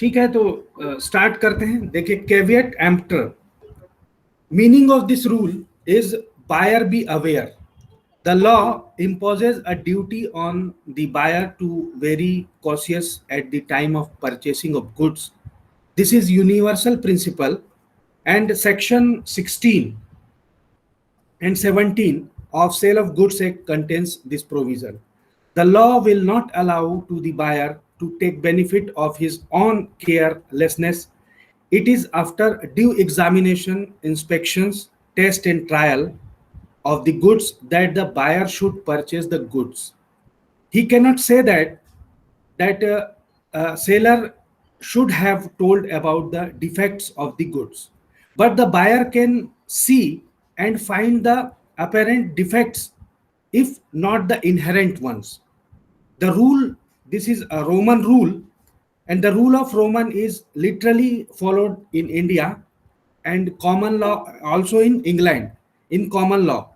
ठीक है, तो स्टार्ट करते हैं। देखिए, caveat emptor, meaning of this rule is buyer be aware. The law imposes a duty on the buyer to very cautious at the time of purchasing of goods. This is universal principle, and section 16 and 17 of Sale of Goods Act contains this provision. The law will not allow to the buyer to take benefit of his own carelessness. It is after due examination, inspections, test and trial of the goods that the buyer should purchase the goods. He cannot say that a seller should have told about the defects of the goods, but the buyer can see and find the apparent defects, if not the inherent ones. The rule, this is a Roman rule, and the rule of Roman is literally followed in India and common law also in England. In common law,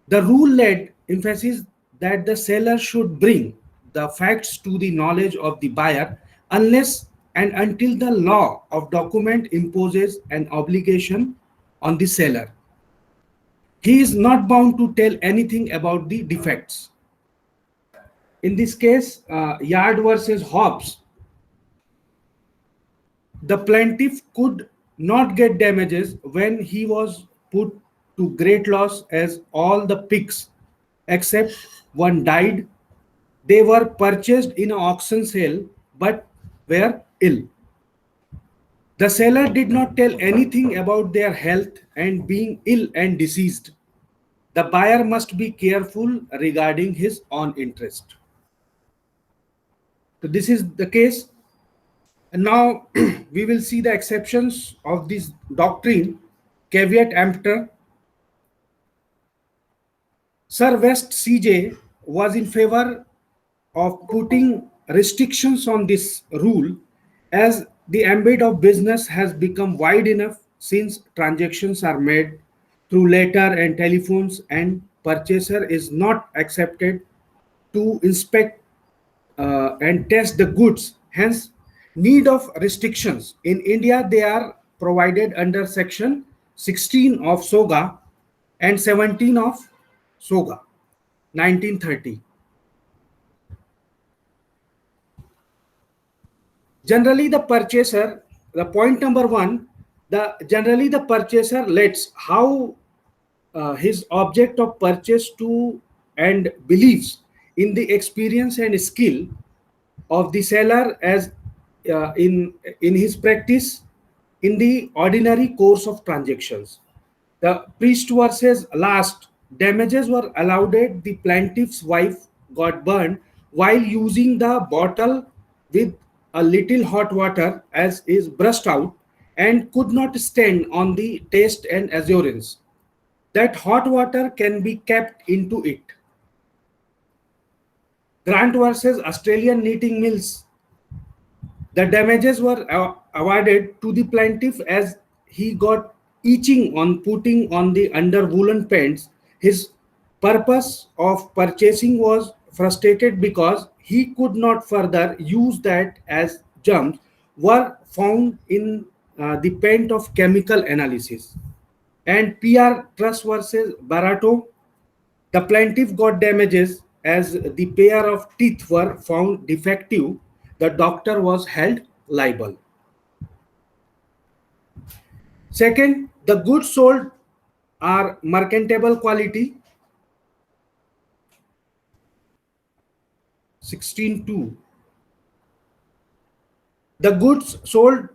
the rule laid emphasis that the seller should bring the facts to the knowledge of the buyer unless and until the law of document imposes an obligation on the seller. He is not bound to tell anything about the defects. In this case, Yard versus Hobbs, the plaintiff could not get damages when he was put to great loss, as all the pigs except one died. They were purchased in an auction sale but were ill. The seller did not tell anything about their health and being ill and deceased. The buyer must be careful regarding his own interest. So this is the case. And now we will see the exceptions of this doctrine, caveat emptor. Sir West CJ was in favor of putting restrictions on this rule, as the ambit of business has become wide enough since transactions are made through letter and telephones, and purchaser is not accepted to inspect and test the goods. Hence, need of restrictions. In India, they are provided under section 16 of SOGA and 17 of SOGA 1930. Generally, the purchaser, the point number one, generally the purchaser lets how his object of purchase to and believes in the experience and skill of the seller as in his practice in the ordinary course of transactions. The priest versus last, damages were allowed. The plaintiff's wife got burned while using the bottle with a little hot water as is brushed out, and could not stand on the taste and assurance that hot water can be kept into it. Grant versus Australian Knitting Mills, the damages were awarded to the plaintiff as he got itching on putting on the under woolen pants. His purpose of purchasing was frustrated because he could not further use that, as germs were found in the paint of chemical analysis. And PR Trust versus Barato, the plaintiff got damages as the pair of teeth were found defective. The doctor was held liable. Second, the goods sold are merchantable quality. 16.2. The goods sold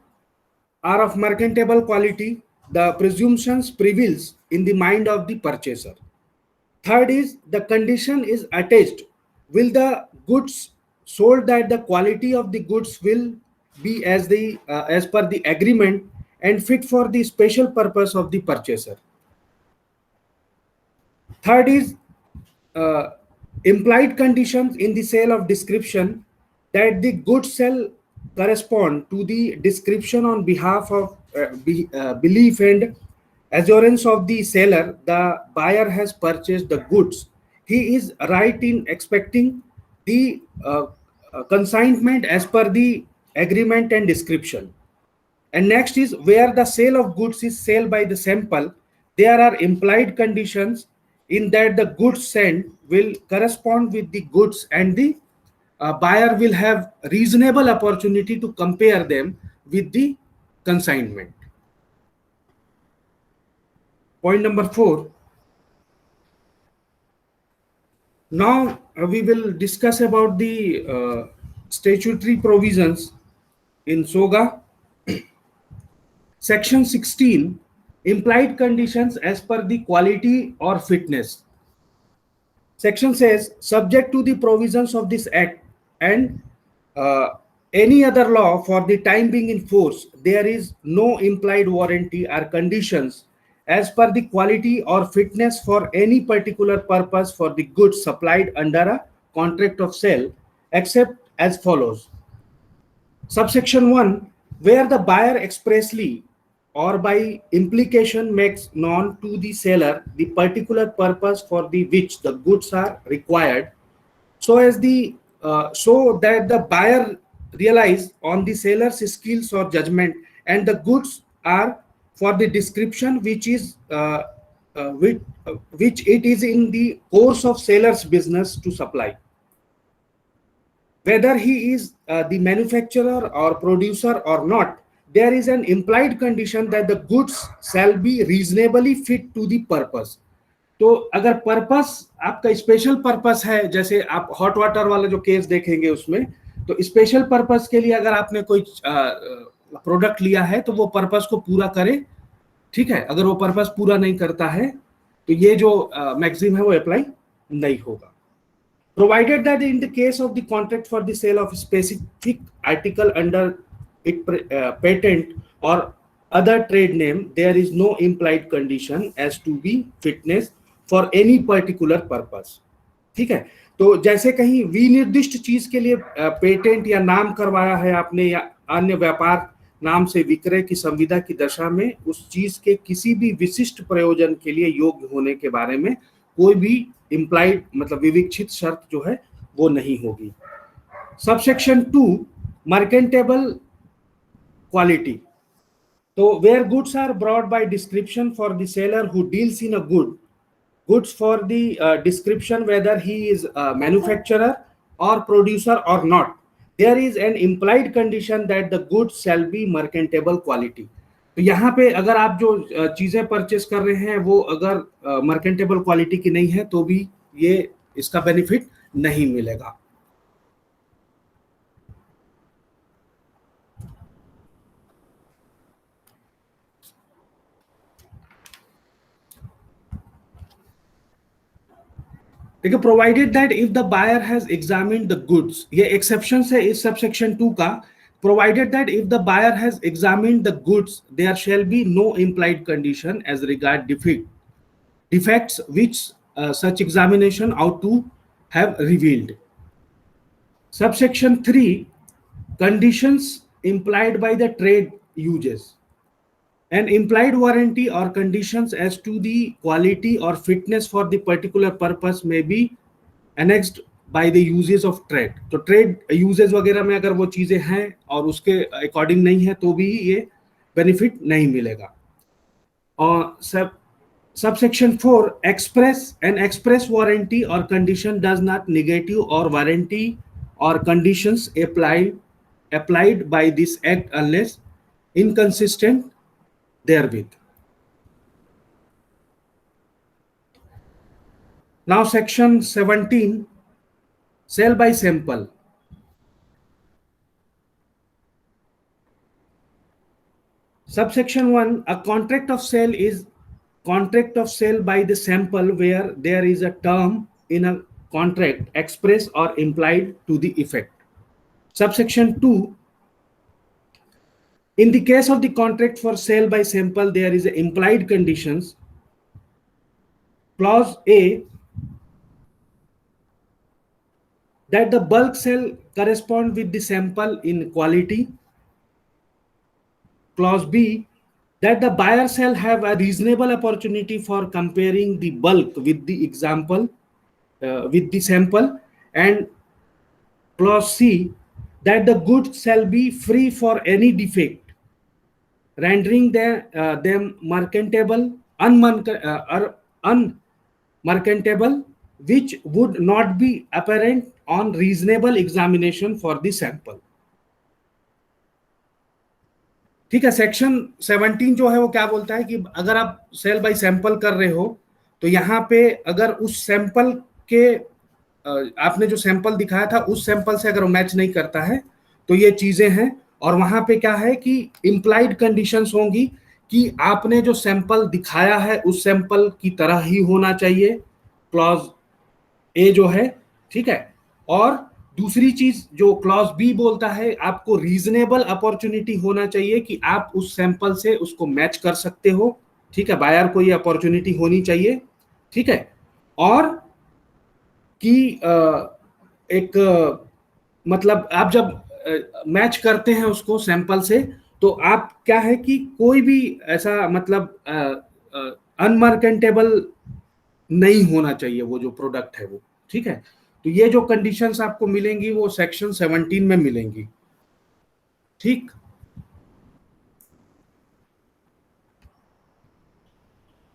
are of merchantable quality. The presumptions prevails in the mind of the purchaser. Third is the condition is attached. Will the goods sold, that the quality of the goods will be as per the agreement and fit for the special purpose of the purchaser. Third is implied conditions in the sale of description, that the goods shall correspond to the description on behalf of belief and assurance of the seller. The buyer has purchased the goods. He is right in expecting the consignment as per the agreement and description. And next is where the sale of goods is sale by the sample, there are implied conditions in that the goods sent will correspond with the goods and the buyer will have reasonable opportunity to compare them with the consignment. Point number 4. Now we will discuss about the statutory provisions in SOGA. Section 16, implied conditions as per the quality or fitness. Section says, subject to the provisions of this act and any other law for the time being in force, there is no implied warranty or conditions as per the quality or fitness for any particular purpose for the goods supplied under a contract of sale, except as follows. Subsection 1, where the buyer expressly or by implication makes known to the seller the particular purpose for the which the goods are required, so that the buyer realize on the seller's skills or judgment, and the goods are for the description which it is in the course of seller's business to supply. Whether he is the manufacturer or producer or not, there is an implied condition that the goods shall be reasonably fit to the purpose. तो अगर purpose आपका special purpose है, जैसे आप hot water वाला जो case देखेंगे उसमें, तो स्पेशल पर्पस के लिए अगर आपने कोई प्रोडक्ट लिया है तो वो पर्पस को पूरा करे, ठीक है. अगर वो पर्पस पूरा नहीं करता है तो ये जो मैक्सिम है वो अप्लाई नहीं होगा. Provided that in the case of the contract for the sale of a specific article under it patent or other trade name, there is no implied condition as to be fitness for any particular purpose. ठीक है. तो जैसे कहीं विनिर्दिष्ट चीज के लिए patent या नाम करवाया है आपने या अन्य व्यापार नाम से विक्रय की संविदा की दशा में उस चीज के किसी भी विशिष्ट प्रयोजन के लिए योग्य होने के बारे में कोई भी इम्प्लाइड मतलब विविक्षित शर्त जो है वो नहीं होगी. Subsection 2, merchantable quality. तो where goods are brought by description for the seller who deals in a goods for the description whether he is a manufacturer or producer or not, there is an implied condition that the goods shall be merchantable quality. तो यहाँ पे अगर आप जो चीजें purchase कर रहे हैं वो अगर मर्केंटेबल क्वालिटी की नहीं है तो भी ये इसका बेनिफिट नहीं मिलेगा. देखिए, provided that if the buyer has examined the goods, ये एक्सेप्शन है इस सबसेक्शन 2 का. Provided that if the buyer has examined the goods, there shall be no implied condition as regard defects which such examination ought to have revealed. Subsection 3, conditions implied by the trade uses. An implied warranty or conditions as to the quality or fitness for the particular purpose may be annexed by the uses of trade. तो trade uses वगैरह में अगर वो चीजें हैं और उसके according नहीं है तो भी ये बेनिफिट नहीं मिलेगा. और सबसेक्शन 4, एक्सप्रेस वारंटी और कंडीशन डज नॉट नेगेटिव और वारंटी और conditions applied by this act unless inconsistent therewith. Now section 17, sale by sample. Subsection 1, a contract of sale is contract of sale by the sample where there is a term in a contract express or implied to the effect. Subsection 2, in the case of the contract for sale by sample, there is a implied conditions. Clause A, that the bulk sale correspond with the sample in quality. Clause B, that the buyer shall have a reasonable opportunity for comparing the bulk with the example with the sample. And clause C, that the goods shall be free for any defect, rendering them merchantable, unmerchantable, which would not be apparent on reasonable examination for the sample. ठीक है। Section 17 जो है वो क्या बोलता है कि अगर आप सेल बाय सैंपल कर रहे हो तो यहाँ पे अगर उस सैंपल के आपने जो सैंपल दिखाया था उस सैंपल से अगर मैच नहीं करता है तो ये चीजें हैं। और वहां पे क्या है कि इंप्लाइड कंडीशंस होंगी कि आपने जो सैंपल दिखाया है उस सैंपल की तरह ही होना चाहिए, क्लॉज ए जो है, ठीक है। और दूसरी चीज जो क्लॉज बी बोलता है, आपको रीजनेबल अपॉर्चुनिटी होना चाहिए कि आप उस सैंपल से उसको मैच कर सकते हो, ठीक है। बायर को ये अपॉर्चुनिटी होनी चाहिए, ठीक है। और कि एक मतलब आप जब मैच करते हैं उसको सैंपल से तो आप क्या है कि कोई भी ऐसा मतलब अनमार्केटेबल नहीं होना चाहिए वो जो प्रोडक्ट है वो, ठीक है। तो ये जो कंडीशंस आपको मिलेंगी वो सेक्शन 17 में मिलेंगी, ठीक।